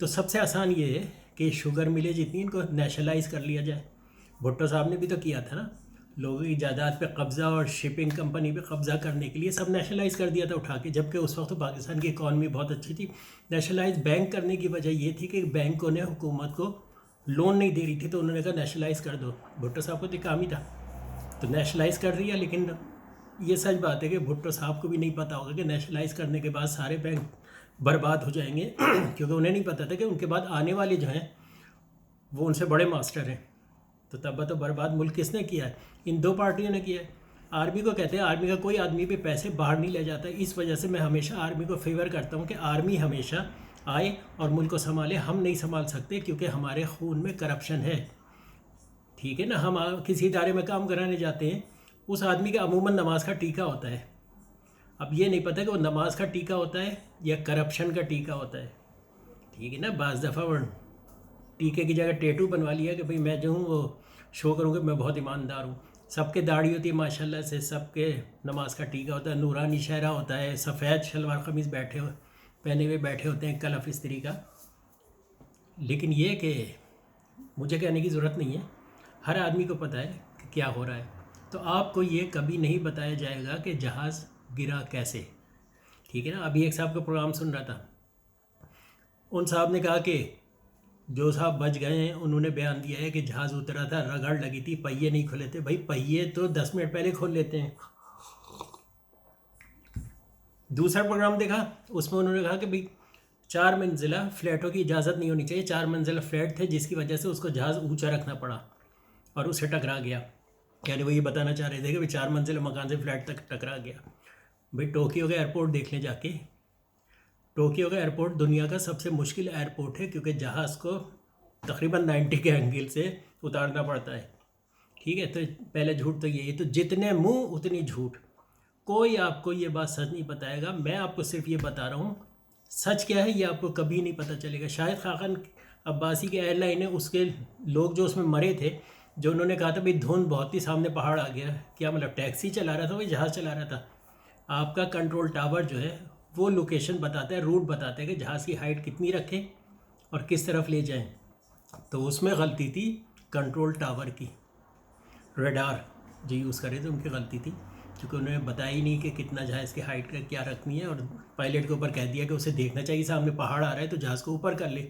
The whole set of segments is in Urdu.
تو سب سے آسان یہ ہے کہ شوگر ملیں جتنی ان کو نیشنلائز کر لیا جائے. بھٹو صاحب نے بھی تو کیا تھا نا, لوگوں کی جائیداد پہ قبضہ اور شپنگ کمپنی پہ قبضہ کرنے کے لیے سب نیشنلائز کر دیا تھا اٹھا کے, جبکہ اس وقت پاکستان کی اکانومی بہت اچھی تھی. نیشنلائز بینک کرنے کی وجہ یہ تھی کہ بینکوں نے حکومت کو لون نہیں دے رہی تھی, تو انہوں نے کہا نیشنلائز کر دو. بھٹو صاحب کو تو کام ہی تھا, تو نیشنلائز کر دیا. لیکن یہ سچ بات ہے کہ بھٹو صاحب کو بھی نہیں پتا ہوگا کہ نیشنلائز کرنے کے بعد سارے بینک برباد ہو جائیں گے, کیونکہ انہیں نہیں پتا تھا کہ ان کے بعد آنے والے جو ہیں وہ ان سے بڑے ماسٹر ہیں. تو تب تو برباد ملک کس نے کیا ہے؟ ان دو پارٹیوں نے کیا ہے. آرمی کو کہتے ہیں آرمی کا کوئی آدمی پہ پیسے باہر نہیں لے جاتا. اس وجہ سے میں ہمیشہ آرمی کو فیور کرتا ہوں کہ آرمی ہمیشہ آئے اور ملک کو سنبھالے. ہم نہیں سنبھال سکتے کیونکہ ہمارے خون میں کرپشن ہے. ٹھیک ہے نا, ہم کسی ادارے میں کام کرانے جاتے ہیں, اس آدمی کا عموماً نماز کا ٹیکہ ہوتا ہے. اب یہ نہیں پتہ کہ وہ نماز کا ٹیکہ ہوتا ہے یا کرپشن کا ٹیکہ ہوتا ہے. ٹھیک ہے نا, بعض دفعہ وہ ٹیکے کی جگہ ٹیٹو بنوا لیا کہ بھئی میں جو ہوں وہ شو کروں کہ میں بہت ایماندار ہوں. سب کے داڑھی ہوتی ہے ماشاءاللہ سے, سب کے نماز کا ٹیکہ ہوتا ہے, نورانی چہرہ ہوتا ہے, سفید شلوار قمیض پہنے ہوئے بیٹھے ہوتے ہیں کلف استری کا. لیکن یہ کہ مجھے کہنے کی ضرورت نہیں ہے, ہر آدمی کو پتہ ہے کہ کیا ہو رہا ہے. تو آپ کو یہ کبھی نہیں بتایا جائے گا کہ جہاز گرا کیسے. ٹھیک ہے نا, ابھی ایک صاحب کا پروگرام سن رہا تھا, ان صاحب نے کہا کہ جو صاحب بچ گئے ہیں انہوں نے بیان دیا ہے کہ جہاز اترا تھا, رگڑ لگی تھی, پہیے نہیں کھلے تھے. بھائی پہیے تو 10 منٹ پہلے کھول لیتے ہیں. دوسرا پروگرام دیکھا, اس میں انہوں نے کہا کہ بھئی 4 منزلہ فلیٹوں کی اجازت نہیں ہونی چاہیے. 4 منزلہ فلیٹ تھے جس کی وجہ سے اس کو جہاز اونچا رکھنا پڑا اور اسے ٹکرا گیا. یعنی وہ یہ بتانا چاہ رہے تھے کہ 4 منزلہ مکان سے فلیٹ تک ٹکرا گیا. بھئی ٹوکیو کا ایئرپورٹ دیکھ لیں جا کے. ٹوکیو کا ایئرپورٹ دنیا کا سب سے مشکل ایئرپورٹ ہے کیونکہ جہاز کو تقریباً 90 کے اینگل سے اتارنا پڑتا ہے. ٹھیک ہے, تو پہلے جھوٹ تو یہی, تو جتنے منہ اتنی جھوٹ. کوئی آپ کو یہ بات سچ نہیں بتائے گا. میں آپ کو صرف یہ بتا رہا ہوں سچ کیا ہے, یہ آپ کو کبھی نہیں پتہ چلے گا. شاہد خاقان عباسی کے ایئر لائن ہے, اس کے لوگ جو اس میں مرے تھے, جو انہوں نے کہا تھا بھئی دھند بہت ہی سامنے پہاڑ آ گیا, کیا مطلب ٹیکسی چلا رہا تھا وہ جہاز چلا رہا تھا؟ آپ کا کنٹرول ٹاور جو ہے وہ لوکیشن بتاتا ہے, روٹ بتاتا ہے کہ جہاز کی ہائٹ کتنی رکھیں اور کس طرف لے جائیں. تو اس میں غلطی تھی کنٹرول ٹاور کی, ریڈار جو یوز کرے تھے ان کی غلطی تھی, کیونکہ انہوں نے بتایا ہی نہیں کہ کتنا جہاز کی ہائٹ کا کیا رکھنی ہے, اور پائلٹ کے اوپر کہہ دیا کہ اسے دیکھنا چاہیے سامنے پہاڑ آ رہا ہے تو جہاز کو اوپر کر لے.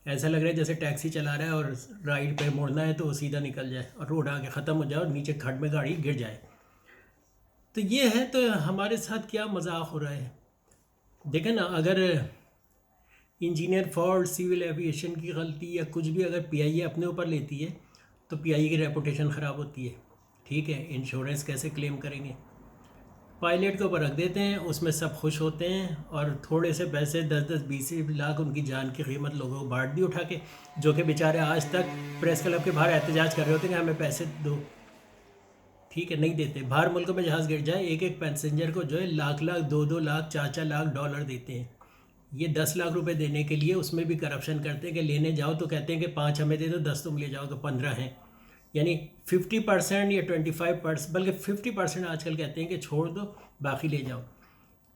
ایسا لگ رہا ہے جیسے ٹیکسی چلا رہا ہے اور رائڈ پہ موڑنا ہے تو وہ سیدھا نکل جائے اور روڈ آگے ختم ہو جائے اور نیچے کھڈ میں گاڑی گر جائے. تو یہ ہے, تو ہمارے ساتھ کیا مذاق ہو رہا ہے. دیکھیں نا, اگر انجینئر فالٹ, سول ایویشن کی غلطی یا کچھ بھی اگر پی آئی اے اپنے اوپر لیتی ہے تو پی آئی اے کی ریپوٹیشن خراب ہوتی ہے. ٹھیک ہے, انشورنس کیسے کلیم کریں گے؟ پائلٹ کے اوپر رکھ دیتے ہیں, اس میں سب خوش ہوتے ہیں اور تھوڑے سے پیسے 10-20 لاکھ ان کی جان کی قیمت لوگوں کو بانٹ دی اٹھا کے, جو کہ بیچارے آج تک پریس کلب کے باہر احتجاج کر رہے ہوتے ہیں کہ ہمیں پیسے دو. ٹھیک ہے, نہیں دیتے. باہر ملکوں میں جہاز گر جائے ایک ایک پیسنجر کو جو ہے لاکھ 2 لاکھ 4 لاکھ ڈالر دیتے ہیں. یہ 10 لاکھ روپے دینے کے لیے اس میں بھی کرپشن کرتے ہیں کہ لینے جاؤ تو کہتے ہیں کہ 5 ہمیں دے دو, 10 تم لے جاؤ کہ 15 ہیں. یعنی 50% یا 25%, بلکہ 50% آج کل کہتے ہیں کہ چھوڑ دو باقی لے جاؤ.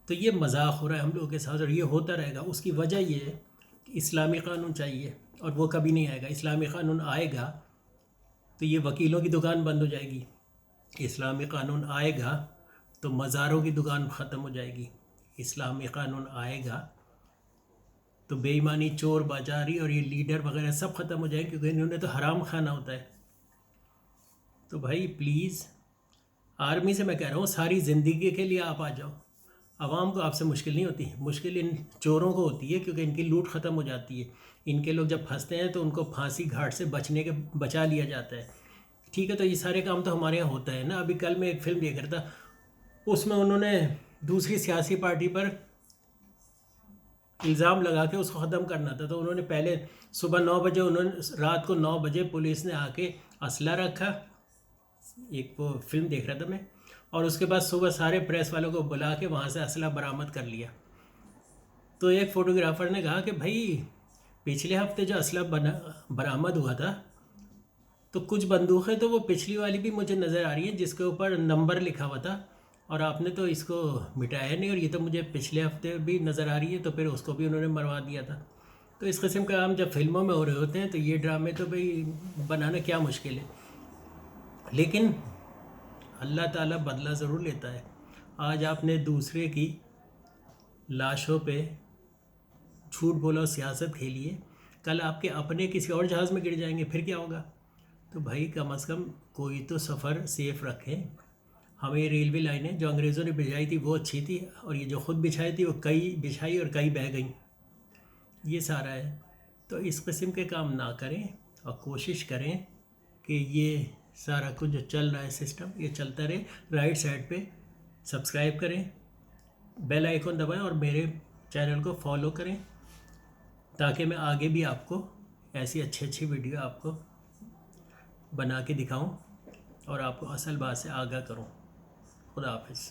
تو یہ مذاق ہو رہا ہے ہم لوگوں کے ساتھ اور یہ ہوتا رہے گا. اس کی وجہ یہ ہے کہ اسلامی قانون چاہیے اور وہ کبھی نہیں آئے گا. اسلامی قانون آئے گا تو یہ وکیلوں کی دکان بند ہو جائے گی. اسلامی قانون آئے گا تو مزاروں کی دکان ختم ہو جائے گی. اسلامی قانون آئے گا تو بے ایمانی, چور باجاری اور یہ لیڈر وغیرہ سب ختم ہو جائے گے, کیونکہ انہوں نے تو حرام کھانا ہوتا ہے. تو بھائی پلیز, آرمی سے میں کہہ رہا ہوں ساری زندگی کے لیے آپ آ جاؤ. عوام کو آپ سے مشکل نہیں ہوتی, مشکل ان چوروں کو ہوتی ہے کیونکہ ان کی لوٹ ختم ہو جاتی ہے. ان کے لوگ جب پھنستے ہیں تو ان کو پھانسی گھاٹ سے بچا لیا جاتا ہے. ٹھیک ہے, تو یہ سارے کام تو ہمارے یہاں ہوتا ہے نا. ابھی کل میں ایک فلم دیکھ رہا تھا, اس میں انہوں نے دوسری سیاسی پارٹی پر الزام لگا کے اس کو ختم کرنا تھا. تو انہوں نے پہلے صبح 9 بجے, رات کو 9 بجے پولیس نے آ کے اسلحہ رکھا. ایک وہ فلم دیکھ رہا تھا میں, اور اس کے بعد صبح سارے پریس والوں کو بلا کے وہاں سے اسلحہ برآمد کر لیا. تو ایک فوٹوگرافر نے کہا کہ بھائی پچھلے ہفتے جو اسلحہ برآمد ہوا تھا تو کچھ بندوقیں تو وہ پچھلی والی بھی مجھے نظر آ رہی ہیں جس کے اوپر نمبر لکھا ہوا تھا, اور آپ نے تو اس کو مٹایا نہیں, اور یہ تو مجھے پچھلے ہفتے بھی نظر آ رہی ہے. تو پھر اس کو بھی انہوں نے مروا دیا تھا. تو اس قسم کا کام جب فلموں میں ہو رہے ہوتے ہیں تو یہ ڈرامے تو بھئی بنانا کیا مشکل ہے، لیکن اللہ تعالیٰ بدلہ ضرور لیتا ہے۔ آج آپ نے دوسرے کی لاشوں پہ جھوٹ بولا اور سیاست کھیلی ہے، کل آپ کے اپنے کسی اور جہاز میں گر جائیں گے، پھر کیا ہوگا؟ تو بھائی کم از کم کوئی تو سفر سیف رکھیں۔ ہمیں یہ ریلوے لائنیں جو انگریزوں نے بچھائی تھی وہ اچھی تھی، اور یہ جو خود بچھائی تھی وہ کئی بچھائی اور کئی بہہ گئیں، یہ سارا ہے۔ تو اس قسم کے کام نہ کریں اور کوشش کریں کہ یہ سارا کچھ جو چل رہا ہے سسٹم یہ چلتا رہے۔ رائٹ سائڈ پہ سبسکرائب کریں، بیل آئیکن دبائیں اور میرے چینل کو فالو کریں تاکہ میں آگے بھی آپ کو ایسی اچھی ویڈیو آپ کو بنا کے دکھاؤں اور آپ کو اصل بات سے آگاہ کروں۔ خدا حافظ۔